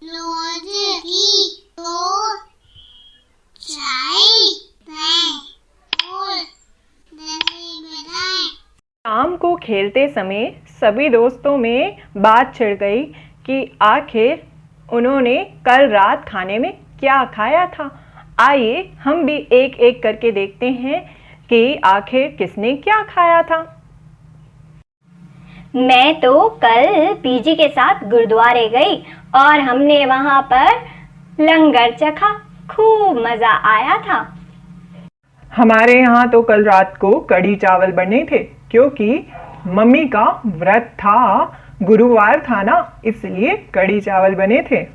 रोज की तो चाय और दही बनाए। शाम को खेलते समय सभी दोस्तों में बात छिड़ गई कि आखिर उन्होंने कल रात खाने में क्या खाया था। आइए हम भी एक एक करके देखते हैं कि आखिर किसने क्या खाया था। मैं तो कल पीजी के साथ गुरुद्वारे गई और हमने वहां पर लंगर चखा, खूब मजा आया था। हमारे यहाँ तो कल रात को कढ़ी चावल बने थे क्योंकि मम्मी का व्रत था, गुरुवार था ना, इसलिए कढ़ी चावल बने थे।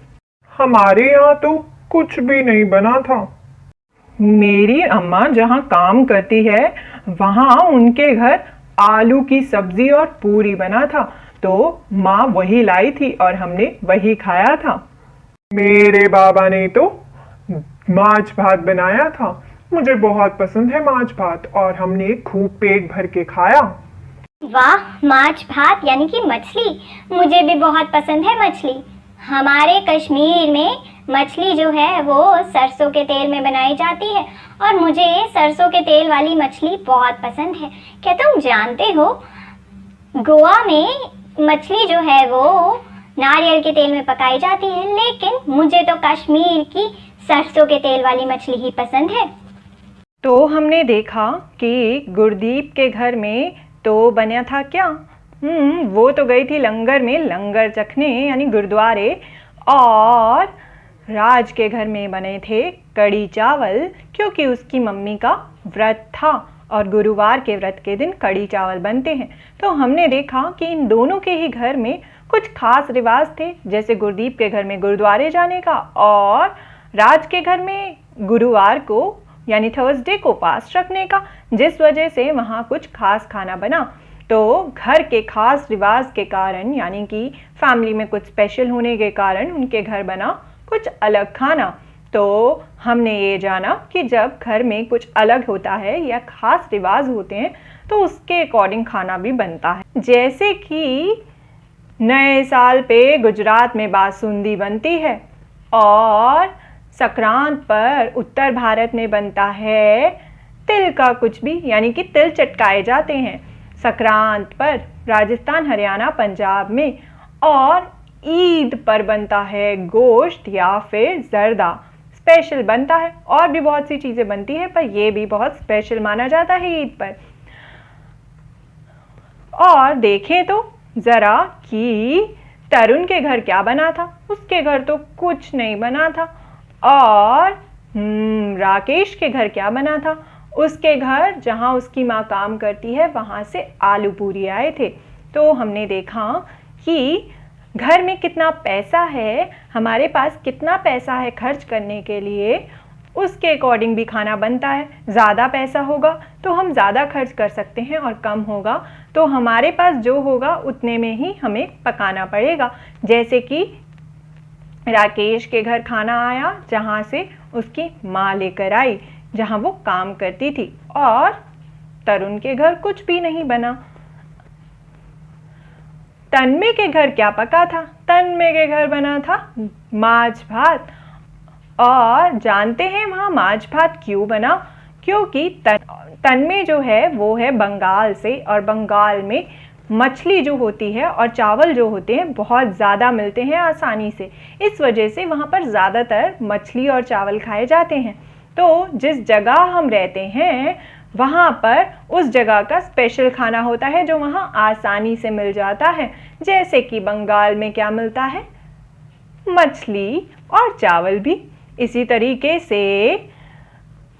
हमारे यहाँ तो कुछ भी नहीं बना था। मेरी अम्मा जहाँ काम करती है वहाँ उनके घर आलू की सब्जी और पूरी बना था, तो माँ वही लाई थी और हमने वही खाया था। मेरे बाबा ने तो माछ भात बनाया था। मुझे बहुत पसंद है माछ भात और हमने खूब पेट भर के खाया। वाह, माछ भात यानी कि मछली, मुझे भी बहुत पसंद है मछली। हमारे कश्मीर में मछली जो है वो सरसों के तेल में बनाई जाती है और मुझे सरसों के तेल वाली मछली बहुत पसंद है। क्या तुम जानते हो, गोवा में मछली जो है वो नारियल के तेल में पकाई जाती है, लेकिन मुझे तो कश्मीर की सरसों के तेल वाली मछली ही पसंद है। तो हमने देखा कि गुरदीप के घर में तो बना था क्या, वो तो गई थी लंगर में लंगर चखने यानी गुरुद्वारे, और राज के घर में बने थे कढ़ी चावल क्योंकि उसकी मम्मी का व्रत था और गुरुवार के व्रत के दिन कढ़ी चावल बनते हैं। तो हमने देखा कि इन दोनों के ही घर में कुछ खास रिवाज थे, जैसे गुरदीप के घर में गुरुद्वारे जाने का और राज के घर में गुरुवार को यानी थर्सडे को उपास रखने का, जिस वजह से वहाँ कुछ खास खाना बना। तो घर के खास रिवाज के कारण यानी कि फैमिली में कुछ स्पेशल होने के कारण उनके घर बना कुछ अलग खाना। तो हमने ये जाना कि जब घर में कुछ अलग होता है या खास रिवाज होते हैं तो उसके अकॉर्डिंग खाना भी बनता है। जैसे कि नए साल पे गुजरात में बासुंदी बनती है और संक्रांत पर उत्तर भारत में बनता है तिल का कुछ भी यानी कि तिल चटकाए जाते हैं संक्रांत पर राजस्थान, हरियाणा, पंजाब में, और ईद पर बनता है गोश्त या फिर जर्दा स्पेशल बनता है। और भी बहुत सी चीज़ें बनती है पर यह भी बहुत स्पेशल माना जाता है ईद पर। और देखें तो ज़रा कि तरुण के घर क्या बना था, उसके घर तो कुछ नहीं बना था। और राकेश के घर क्या बना था, उसके घर जहाँ उसकी माँ काम करती है वहाँ से आलू पूरी आए थे। तो हमने देखा कि घर में कितना पैसा है, हमारे पास कितना पैसा है खर्च करने के लिए, उसके अकॉर्डिंग भी खाना बनता है। ज़्यादा पैसा होगा तो हम ज़्यादा खर्च कर सकते हैं और कम होगा तो हमारे पास जो होगा उतने में ही हमें पकाना पड़ेगा। जैसे कि राकेश के घर खाना आया जहाँ से उसकी माँ लेकर आई जहाँ वो काम करती थी, और तरुण के घर कुछ भी नहीं बना। तन्मय के घर क्या पका था, तन्मय के घर बना था माछ भात। और जानते हैं वहाँ माछ भात क्यों बना, क्योंकि तन्मय जो है वो है बंगाल से और बंगाल में मछली जो होती है और चावल जो होते हैं बहुत ज़्यादा मिलते हैं आसानी से, इस वजह से वहाँ पर ज़्यादातर मछली और चावल खाए जाते हैं। तो जिस जगह हम रहते हैं वहाँ पर उस जगह का स्पेशल खाना होता है जो वहाँ आसानी से मिल जाता है। जैसे कि बंगाल में क्या मिलता है, मछली और चावल भी। इसी तरीके से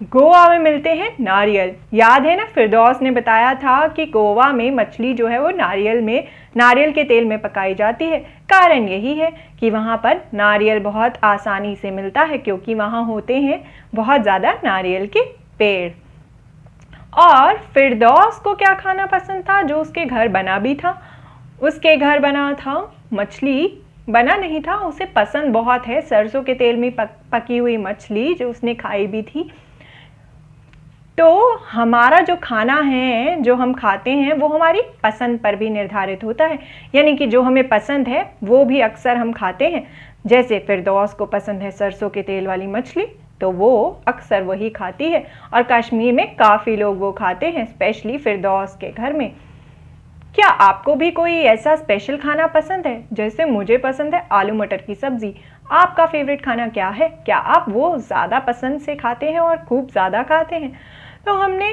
गोवा में मिलते हैं नारियल। याद है ना, फिरदौस ने बताया था कि गोवा में मछली जो है वो नारियल के तेल में पकाई जाती है। कारण यही है कि वहाँ पर नारियल बहुत आसानी से मिलता है क्योंकि वहाँ होते हैं बहुत ज़्यादा नारियल के पेड़। और फिरदौस को क्या खाना पसंद था जो उसके घर बना भी था, उसके घर बना था मछली, बना नहीं था, उसे पसंद बहुत है सरसों के तेल में पकी हुई मछली जो उसने खाई भी थी। तो हमारा जो खाना है, जो हम खाते हैं, वो हमारी पसंद पर भी निर्धारित होता है। यानी कि जो हमें पसंद है वो भी अक्सर हम खाते हैं। जैसे फिरदौस को पसंद है सरसों के तेल वाली मछली, तो वो अक्सर वही खाती है और कश्मीर में काफ़ी लोग वो खाते हैं, स्पेशली फिरदौस के घर में। क्या आपको भी कोई ऐसा स्पेशल खाना पसंद है? जैसे मुझे पसंद है आलू मटर की सब्ज़ी। आपका फेवरेट खाना क्या है? क्या आप वो ज़्यादा पसंद से खाते हैं और खूब ज़्यादा खाते हैं? तो हमने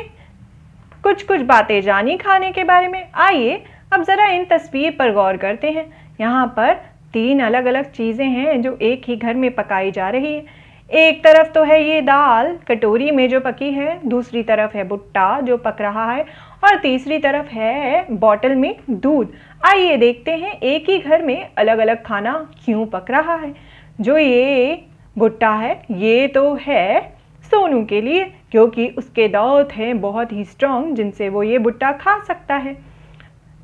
कुछ कुछ बातें जानी खाने के बारे में। आइए अब ज़रा इन तस्वीर पर गौर करते हैं। यहाँ पर 3 अलग अलग चीज़ें हैं जो एक ही घर में पकाई जा रही है। एक तरफ तो है ये दाल कटोरी में जो पकी है, दूसरी तरफ है भुट्टा जो पक रहा है और तीसरी तरफ है बॉटल में दूध। आइए देखते हैं एक ही घर में अलग अलग खाना क्यों पक रहा है। जो ये भुट्टा है ये तो है सोनू के लिए, क्योंकि उसके दांत हैं बहुत ही स्ट्रॉन्ग जिनसे वो ये भुट्टा खा सकता है।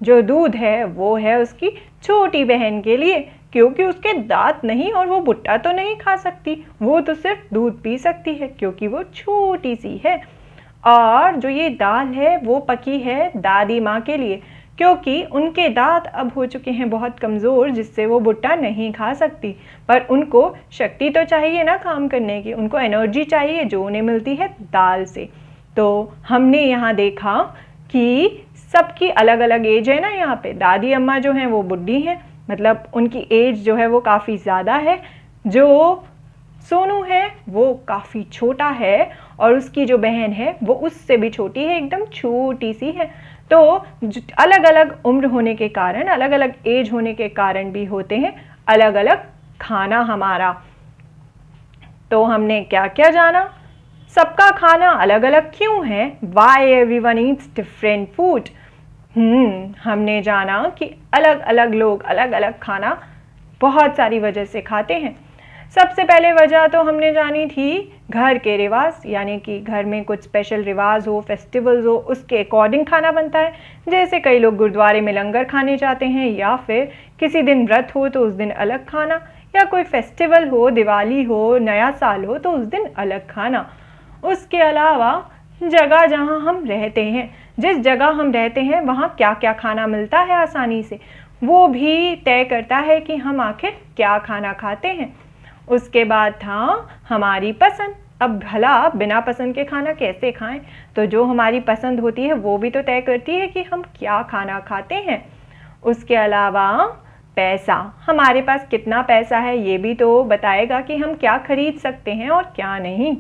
जो दूध है वो है उसकी छोटी बहन के लिए, क्योंकि उसके दांत नहीं और वो भुट्टा तो नहीं खा सकती, वो तो सिर्फ दूध पी सकती है क्योंकि वो छोटी सी है। और जो ये दाल है वो पकी है दादी माँ के लिए, क्योंकि उनके दांत अब हो चुके हैं बहुत कमज़ोर, जिससे वो भुट्टा नहीं खा सकती। पर उनको शक्ति तो चाहिए ना काम करने की, उनको एनर्जी चाहिए जो उन्हें मिलती है दाल से। तो हमने यहाँ देखा कि सबकी अलग अलग एज है ना। यहाँ पे दादी अम्मा जो हैं वो बुढ़ी हैं, मतलब उनकी एज जो है वो काफ़ी ज़्यादा है। जो सोनू है वो काफ़ी छोटा है और उसकी जो बहन है वो उससे भी छोटी है, एकदम छोटी सी है। तो अलग अलग उम्र होने के कारण, अलग अलग एज होने के कारण भी होते हैं अलग अलग खाना हमारा। तो हमने क्या क्या जाना? सबका खाना अलग अलग क्यों है? Why everyone eats different food? हमने जाना कि अलग अलग लोग अलग अलग खाना बहुत सारी वजह से खाते हैं। सबसे पहले वजह तो हमने जानी थी घर के रिवाज, यानी कि घर में कुछ स्पेशल रिवाज हो, फेस्टिवल्स हो, उसके अकॉर्डिंग खाना बनता है। जैसे कई लोग गुरुद्वारे में लंगर खाने जाते हैं, या फिर किसी दिन व्रत हो तो उस दिन अलग खाना, या कोई फेस्टिवल हो, दिवाली हो, नया साल हो तो उस दिन अलग खाना। उसके अलावा जगह जहाँ हम रहते हैं, जिस जगह हम रहते हैं वहाँ क्या क्या खाना मिलता है आसानी से, वो भी तय करता है कि हम आखिर क्या खाना खाते हैं। उसके बाद था हमारी पसंद। अब भला बिना पसंद के खाना कैसे खाएं? तो जो हमारी पसंद होती है वो भी तो तय करती है कि हम क्या खाना खाते हैं। उसके अलावा पैसा, हमारे पास कितना पैसा है ये भी तो बताएगा कि हम क्या खरीद सकते हैं और क्या नहीं।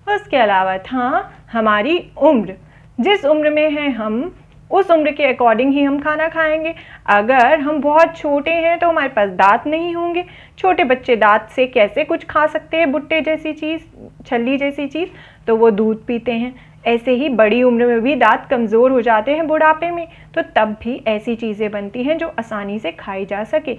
उसके अलावा था हमारी उम्र, जिस उम्र में हैं हम उस उम्र के अकॉर्डिंग ही हम खाना खाएंगे। अगर हम बहुत छोटे हैं तो हमारे पास दांत नहीं होंगे। छोटे बच्चे दांत से कैसे कुछ खा सकते हैं, भुट्टे जैसी चीज़, छल्ली जैसी चीज़, तो वो दूध पीते हैं। ऐसे ही बड़ी उम्र में भी दांत कमज़ोर हो जाते हैं बुढ़ापे में, तो तब भी ऐसी चीज़ें बनती हैं जो आसानी से खाई जा सके।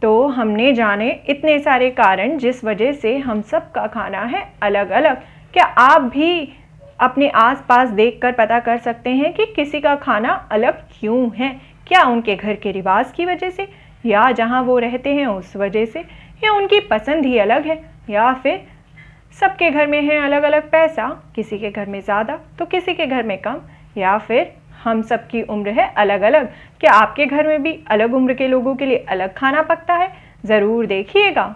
तो हमने जाने इतने सारे कारण जिस वजह से हम सब का खाना है अलग अलग। क्या आप भी अपने आसपास देखकर पता कर सकते हैं कि किसी का खाना अलग क्यों है? क्या उनके घर के रिवाज की वजह से, या जहां वो रहते हैं उस वजह से, या उनकी पसंद ही अलग है, या फिर सबके घर में है अलग अलग पैसा, किसी के घर में ज़्यादा तो किसी के घर में कम, या फिर हम सब की उम्र है अलग अलग। क्या आपके घर में भी अलग उम्र के लोगों के लिए अलग खाना पकता है? ज़रूर देखिएगा।